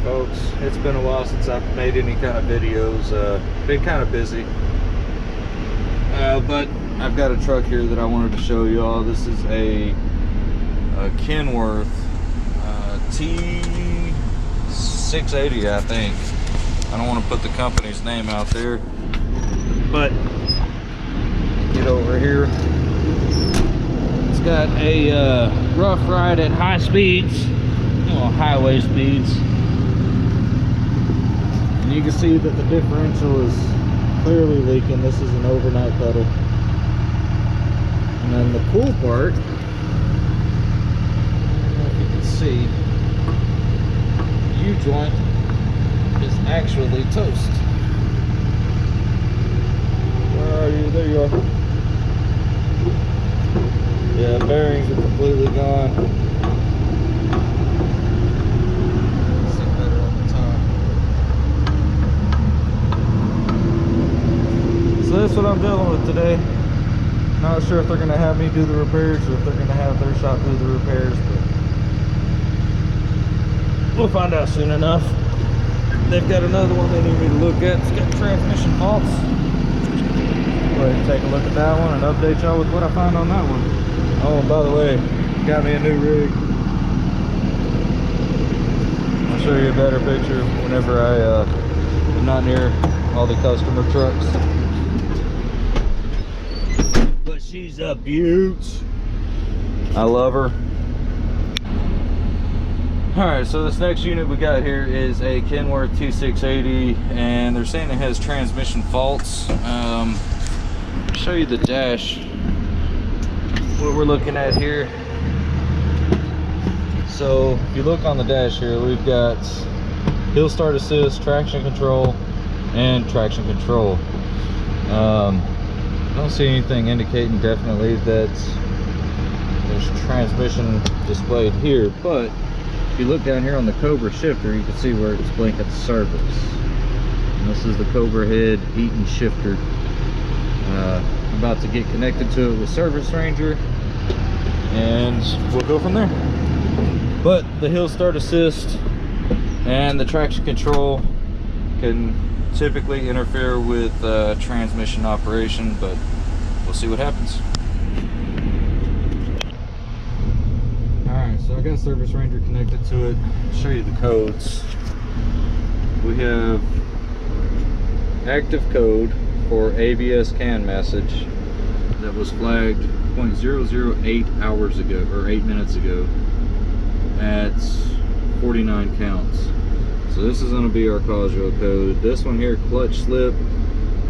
folks. It's been a while since I've made any kind of videos. Been kind of busy. But I've got a truck here that I wanted to show you all. This is a Kenworth T680, I think. I don't want to put the company's name out there, but get over here. It's got a rough ride at high speeds, highway speeds, and you can see that the differential is clearly leaking. This is an overnight pedal. And then the cool part, I don't know if you can see, the U-joint is actually toast. Where are you? There you are. Yeah, bearings are completely gone. See better on the top. So that's what I'm dealing with today. Not sure if they're going to have me do the repairs or if they're going to have their shop do the repairs, but we'll find out soon enough. They've got another one they need me to look at. It's got transmission faults. Go ahead and take a look at that one and update y'all with what I find on that one. Oh, and by the way, got me a new rig. I'll show you a better picture whenever I'm not near all the customer trucks. But she's a beaut. I love her. Alright, so this next unit we got here is a Kenworth T680, and they're saying it has transmission faults. I'll show you the dash, what we're looking at here. So if you look on the dash here, we've got hill start assist, traction control, and traction control. I don't see anything indicating definitely that there's transmission displayed here, but if you look down here on the Cobra shifter, you can see where it's blinking at the surface. And this is the Cobra head Eaton shifter. I'm about to get connected to it with Service Ranger, and we'll go from there. But the hill start assist and the traction control can typically interfere with transmission operation, but we'll see what happens. Alright, so I got Service Ranger connected to it. I'll show you the codes. We have active code for ABS CAN message that was flagged 0.008 hours ago, or 8 minutes ago, at 49 counts. So this is going to be our causal code. This one here, clutch slip,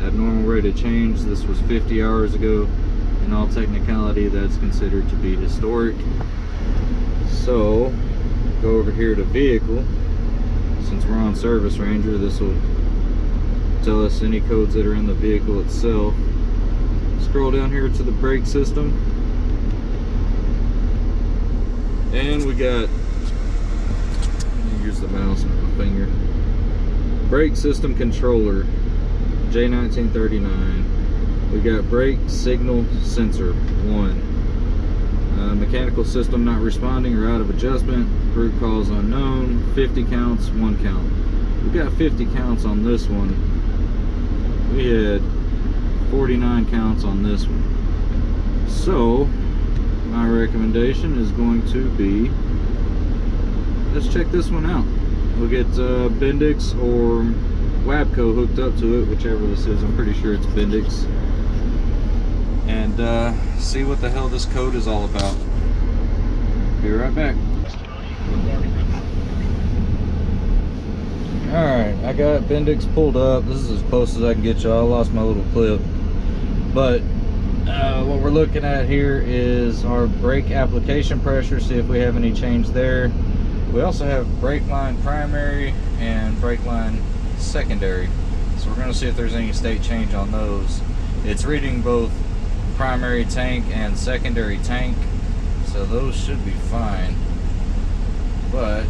abnormal rate of change. This was 50 hours ago. In all technicality, that's considered to be historic. So go over here to vehicle. Since we're on Service Ranger, this will tell us any codes that are in the vehicle itself. Scroll down here to the brake system, and we got, use the mouse with my finger, brake system controller J1939. We got brake signal sensor 1, mechanical system not responding or out of adjustment, root cause unknown, 50 counts, 1 count. We got 50 counts on this one. We had 49 counts on this one. So my recommendation is going to be, let's check this one out. We'll get Bendix or Wabco hooked up to it, whichever this is. I'm pretty sure it's Bendix, and see what the hell this code is all about. Be right back. Alright, I got Bendix pulled up. This is as close as I can get y'all. I lost my little clip. But what we're looking at here is our brake application pressure, see if we have any change there. We also have brake line primary and brake line secondary. So we're going to see if there's any state change on those. It's reading both primary tank and secondary tank, so those should be fine. But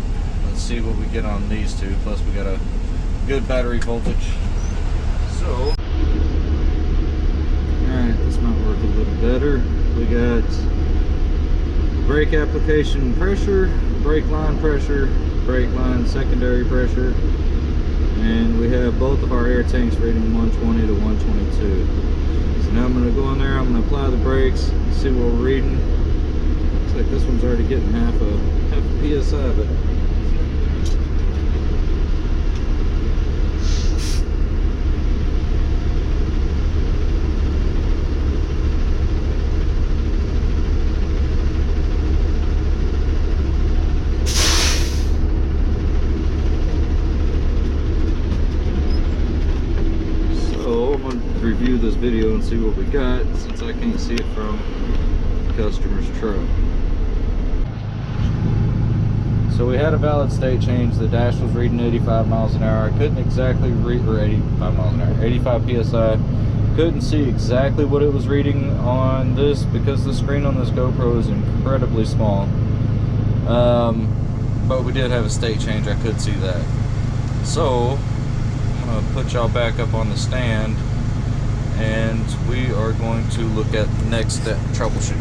let's see what we get on these two. Plus we got a good battery voltage. So alright, this might work a little better. We got brake application pressure, brake line pressure, brake line, secondary pressure, and we have both of our air tanks rating 120 to 122. So now I'm going to go in there, I'm going to apply the brakes, see what we're reading. Looks like this one's already getting half a PSI, but review this video and see what we got, since I can't see it from the customer's truck. So we had a valid state change. The dash was reading 85 miles an hour. I couldn't exactly read, or 85 miles an hour, 85 psi. Couldn't see exactly what it was reading on this because the screen on this GoPro is incredibly small. But we did have a state change. I could see that. So I'm gonna put y'all back up on the stand, and we are going to look at the next step, troubleshooting.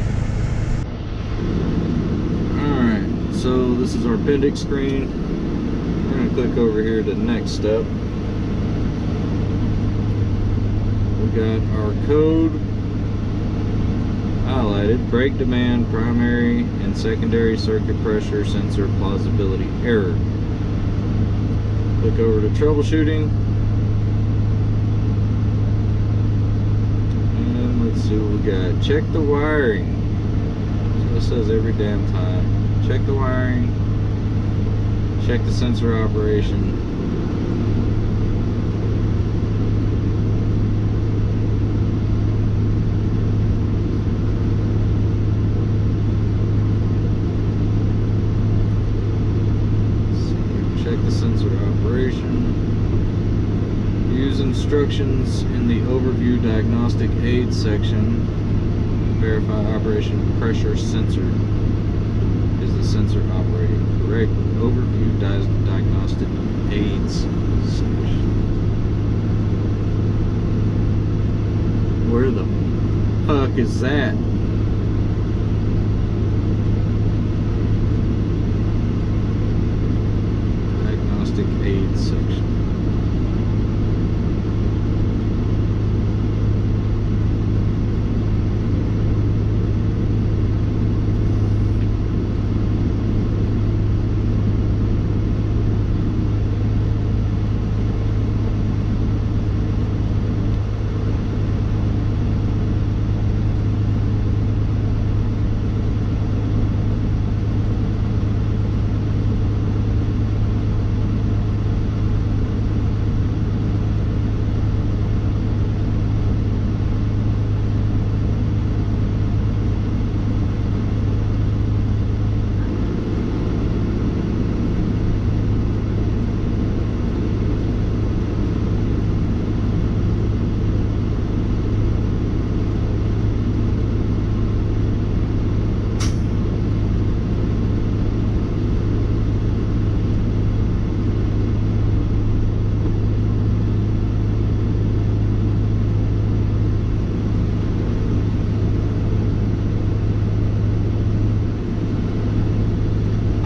Alright, so this is our Bendix screen. We're going to click over here to next step. We got our code highlighted, brake demand, primary and secondary circuit pressure sensor plausibility error. Click over to troubleshooting. Let's see what we got. Check the wiring. So this says every damn time. Check the wiring. Check the sensor operation. Let's see. Check the sensor operation. Use instructions in the overview diagnostic aid section. Verify operation pressure sensor. Is the sensor operating correctly? Overview diagnostic aids section. Where the fuck is that? Diagnostic aids section.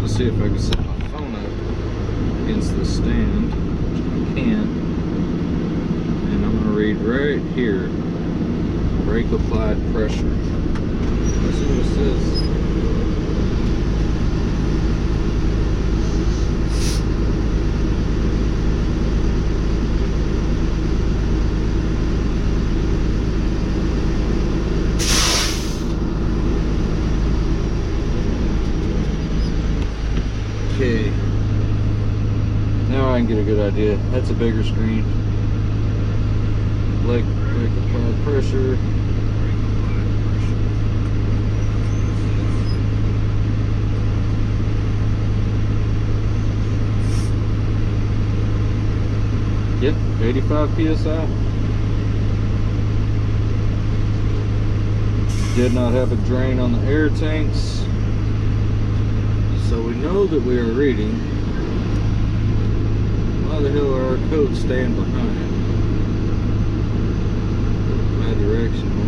See if I can set my phone up against the stand, which I can. And I'm going to read right here, brake applied pressure. Let's see what it says. Okay, now I can get a good idea. That's a bigger screen. Brake applied pressure. Yep, 85 psi. Did not have a drain on the air tanks. So we know that we are reading. Why the hell are our codes staying behind? Bi-directional.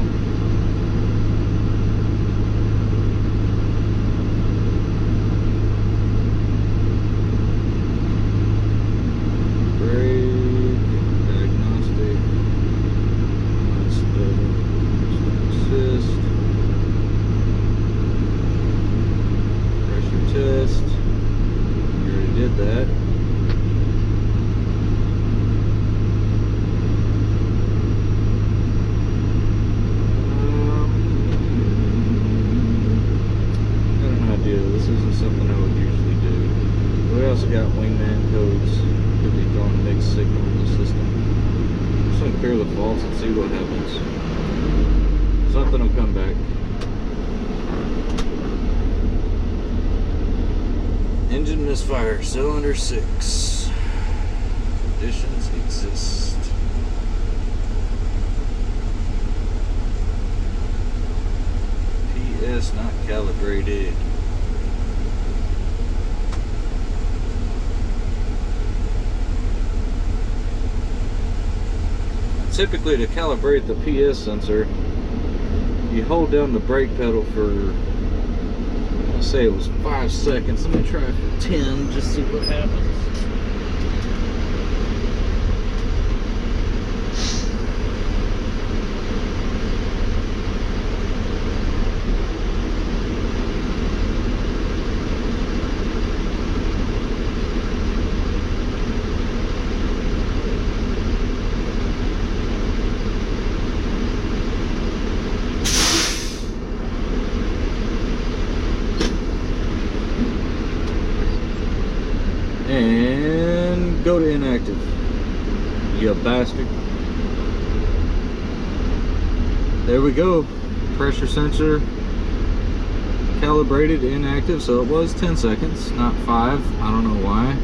that. Got an idea. This isn't something I would usually do. We also got wingman codes. Could be throwing a mixed signal in the system. Just gonna clear the faults and see what happens. Something will come back. Engine misfire, cylinder 6. Conditions exist. PS not calibrated. Typically, to calibrate the PS sensor, you hold down the brake pedal for, I'll say it was 5 seconds. Let me try it for 10, just see what happens. And go to inactive, you bastard. There we go. Pressure sensor calibrated inactive, so it was 10 seconds, not 5. I don't know why.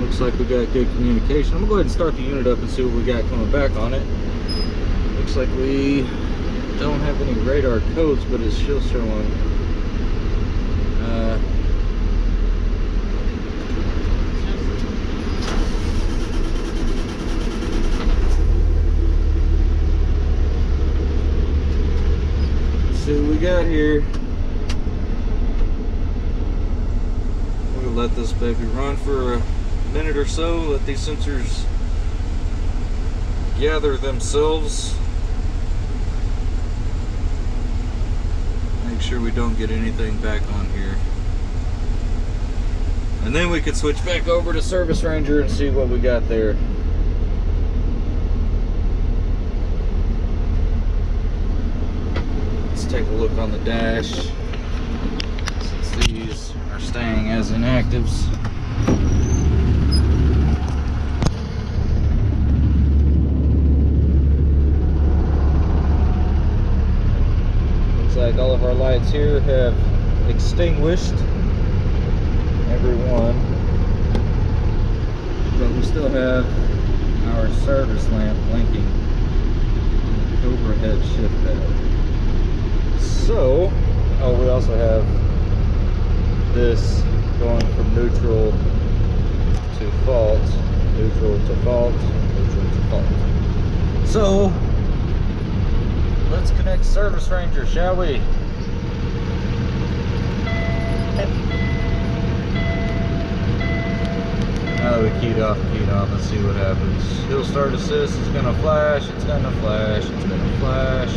Looks like we got good communication. I'm gonna go ahead and start the unit up and see what we got coming back on it. Looks like we don't have any radar codes, but it's still showing. See what we got here. We'll let this baby run for a minute or so, let these sensors gather themselves. Make sure we don't get anything back on here. And then we could switch back over to Service Ranger and see what we got there. Take a look on the dash, since these are staying as inactives. Looks like all of our lights here have extinguished, every one, but we still have our service lamp blinking on the overhead shift pad. So, oh, we also have this going from neutral to fault, neutral to fault, neutral to fault. So, let's connect Service Ranger, shall we? Now that we keyed off, let's see what happens. Hill start assist, it's gonna flash, it's gonna flash, it's gonna flash.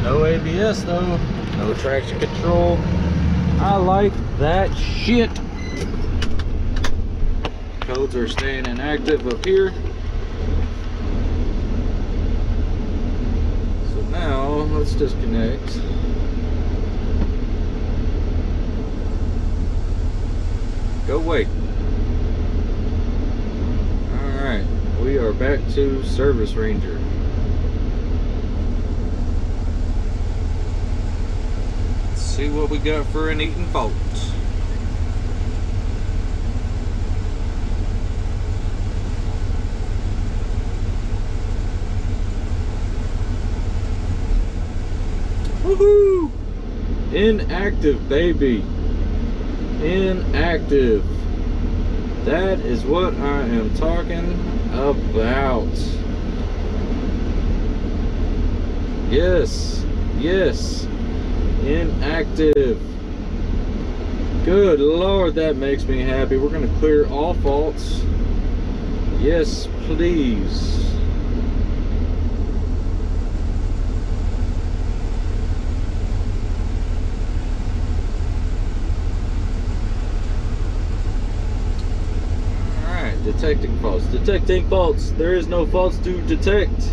No ABS though, no traction control. I like that shit. Codes are staying inactive up here. So now let's disconnect. Go away. Alright, we are back to Service Ranger. See what we got for an eating fault. Woohoo! Inactive, baby. Inactive. That is what I am talking about. Yes, yes. Inactive. Good Lord, that makes me happy. We're going to clear all faults. Yes, please. pause. Detecting faults. There is no faults to detect.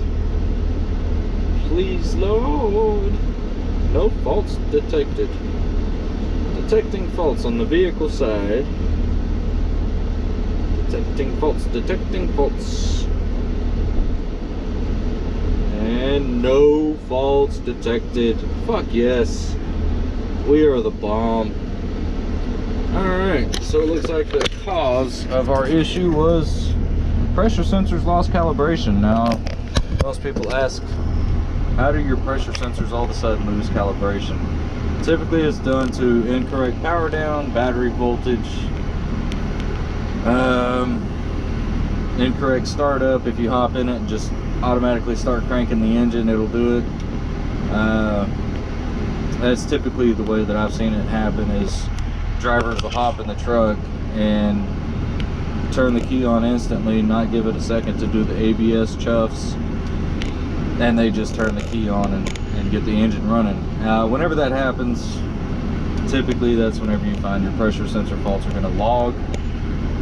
Please load. No faults detected. Detecting faults on the vehicle side. Detecting faults. Detecting faults. And no faults detected. Fuck yes. We are the bomb. Alright, so it looks like the cause of our issue was pressure sensors lost calibration. Now, most people ask, how do your pressure sensors all of a sudden lose calibration? Typically it's done to incorrect power down, battery voltage, incorrect startup. If you hop in it and just automatically start cranking the engine, it'll do it. That's typically the way that I've seen it happen, is drivers will hop in the truck and turn the key on instantly, not give it a second to do the ABS chuffs, and they just turn the key on and get the engine running. Whenever that happens, typically that's whenever you find your pressure sensor faults are going to log.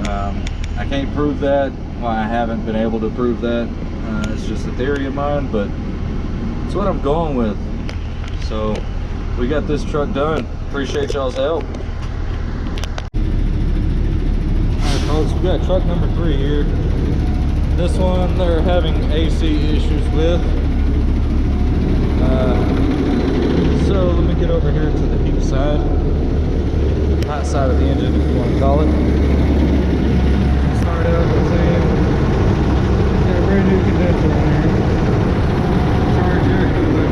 I can't prove that. Well, I haven't been able to prove that. It's just a theory of mine, but it's what I'm going with. So we got this truck done. Appreciate y'all's help. Alright folks, we got truck number 3 here. This one they're having AC issues with. So let me get over here to the heat side. Hot side of the engine, if you want to call it. Start out the same. Got a brand new condenser on here. Charge air cooler.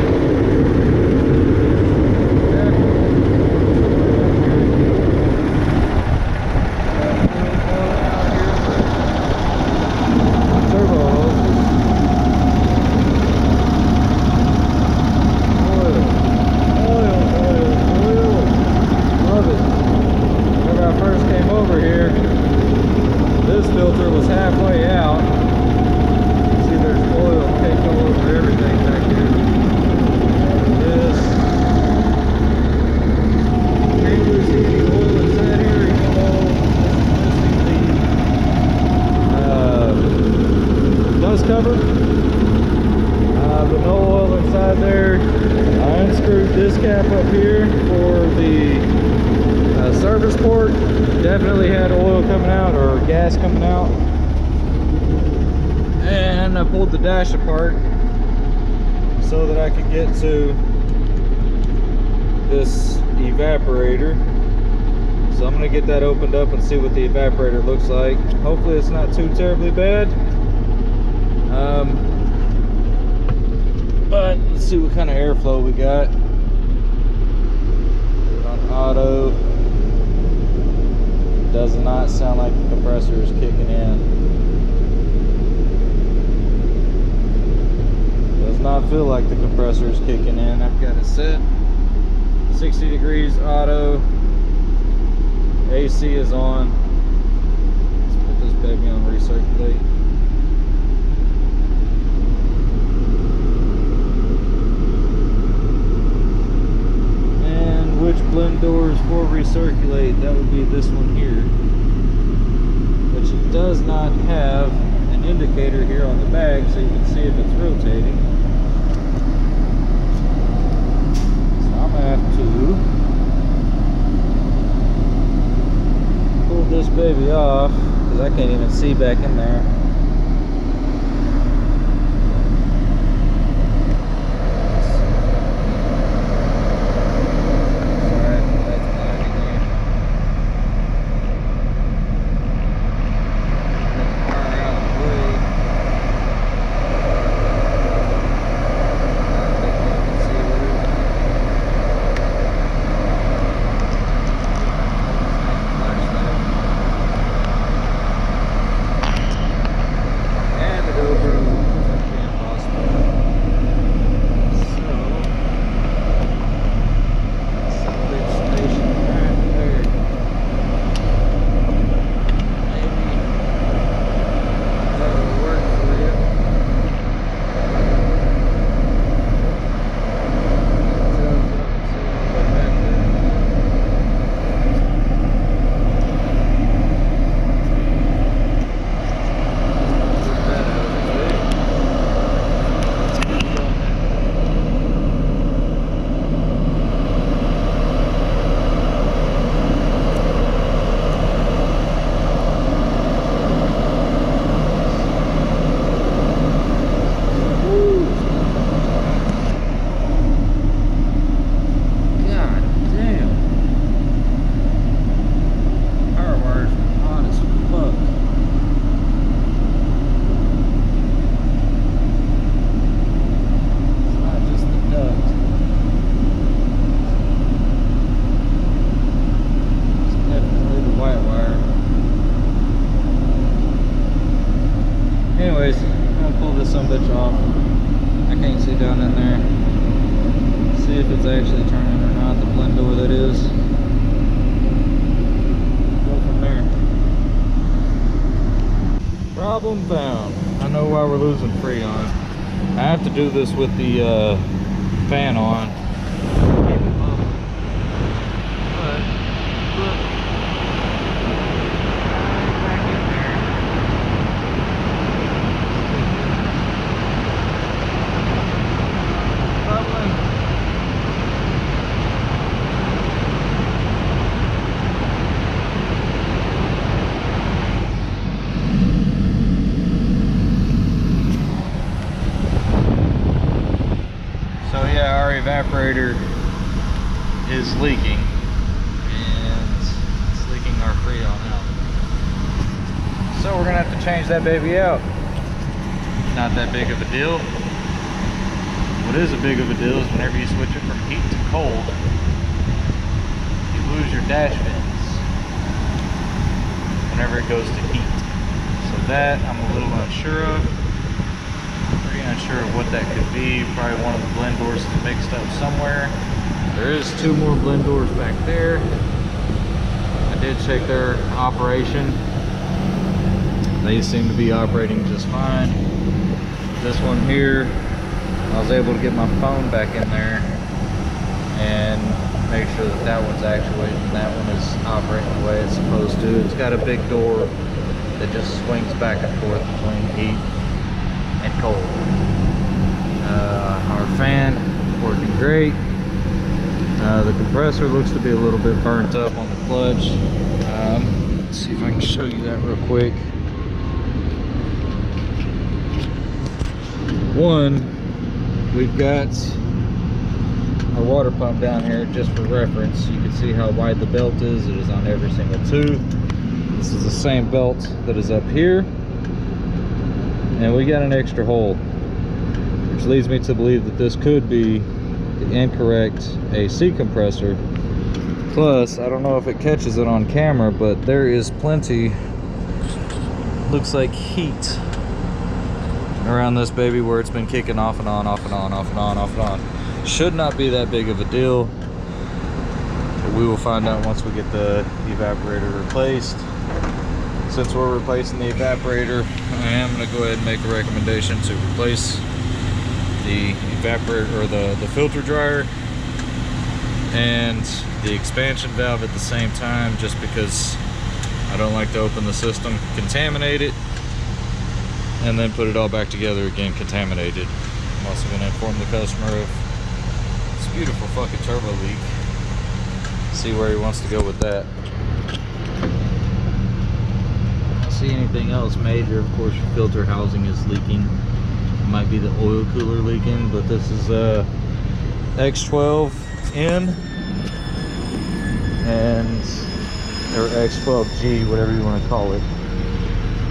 Cover, but no oil inside there. I unscrewed this cap up here for the service port. Definitely had oil coming out, or gas coming out, and I pulled the dash apart so that I could get to this evaporator. So I'm gonna get that opened up and see what the evaporator looks like. Hopefully it's not too terribly bad. But let's see what kind of airflow we got. Put it on auto. Does not sound like the compressor is kicking in. Does not feel like the compressor is kicking in. I've got it set 60 degrees auto. AC is on. Let's put this baby on recirculate. Which blend doors for recirculate? That would be this one here, which it does not have an indicator here on the bag, so you can see if it's rotating. So I'm gonna have to pull this baby off because I can't even see back in there. it's actually turning or not, the blend door that is. Go from there. Problem found. I know why we're losing Freon. I have to do this with the fan on. Evaporator is leaking, and it's leaking our Freon out. So we're gonna have to change that baby out. Not that big of a deal. What is a big of a deal is whenever you switch it from heat to cold, you lose your dash vents whenever it goes to heat. So that I'm a little unsure of. Unsure of what that could be. Probably one of the blend doors is mixed up somewhere. There is 2 more blend doors back there. I did check their operation. They seem to be operating just fine. This one here, I was able to get my phone back in there and make sure that that one's actuated and that one is operating the way it's supposed to. It's got a big door that just swings back and forth between heat and cold. Our fan working great. The compressor looks to be a little bit burnt up on the clutch. Let's see if I can show you that real quick. One, we've got our water pump down here just for reference. You can see how wide the belt is. It is on every single tube. This is the same belt that is up here. And we got an extra hole, which leads me to believe that this could be the incorrect AC compressor. Plus, I don't know if it catches it on camera, but there is plenty, looks like heat around this baby where it's been kicking off and on, off and on, off and on, off and on. Should not be that big of a deal, but we will find out once we get the evaporator replaced. Since we're replacing the evaporator, I am going to go ahead and make a recommendation to replace the evaporator or the filter dryer and the expansion valve at the same time, just because I don't like to open the system, contaminate it, and then put it all back together again contaminated. I'm also going to inform the customer of this beautiful fucking turbo leak, see where he wants to go with that. See anything else major. Of course, your filter housing is leaking. It might be the oil cooler leaking, but this is X12N and or X12G, whatever you want to call it.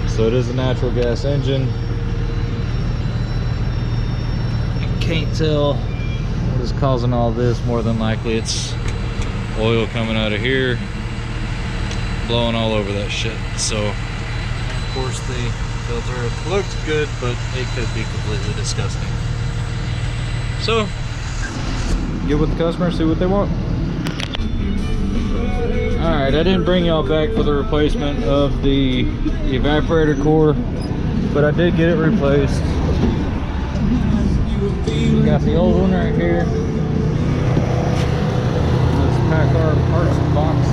So it is a natural gas engine. You can't tell what is causing all this. More than likely it's oil coming out of here, blowing all over that shit. So of course the filter looked good, but it could be completely disgusting. So get with the customer, see what they want. Alright, I didn't bring y'all back for the replacement of the evaporator core, but I did get it replaced. We got the old one right here. Let's pack our parts box.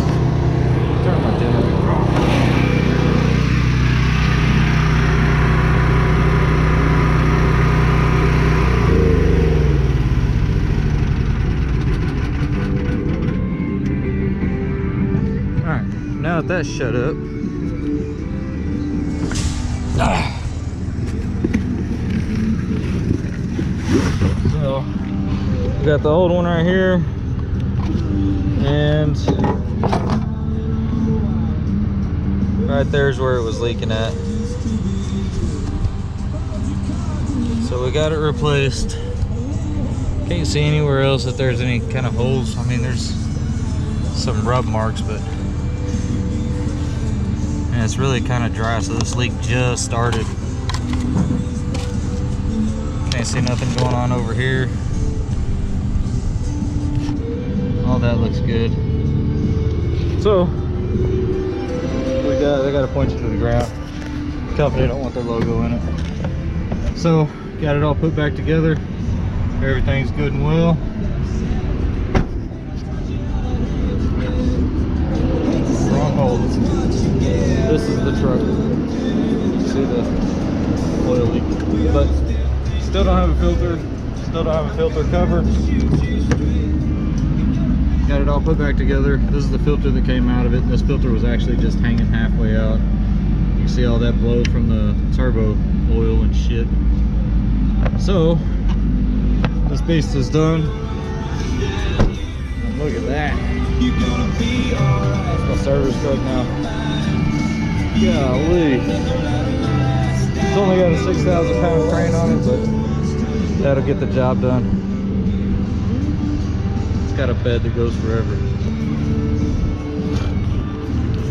Turn my generator off. Now that that's shut up, so we got the old one right here, and right there's where it was leaking at. So we got it replaced. Can't see anywhere else that there's any kind of holes. I mean, there's some rub marks, but and it's really kind of dry, so this leak just started. Can't see nothing going on over here. that looks good. So they got to point you to the ground. The company don't want their logo in it. So got it all put back together. Everything's good and well. Wrong hole. This is the truck. See the oil leak, but still don't have a filter. Still don't have a filter cover. Got it all put back together. This is the filter that came out of it. This filter was actually just hanging halfway out. You can see all that blow from the turbo oil and shit. So this beast is done. And look at that. That's my service truck now. Golly. It's only got a 6,000 pound crane on it, but that'll get the job done. It's got a bed that goes forever.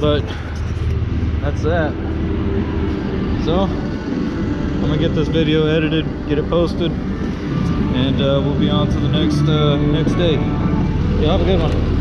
But that's that. So I'm gonna get this video edited, get it posted, and we'll be on to the next day. Yeah, have a good one.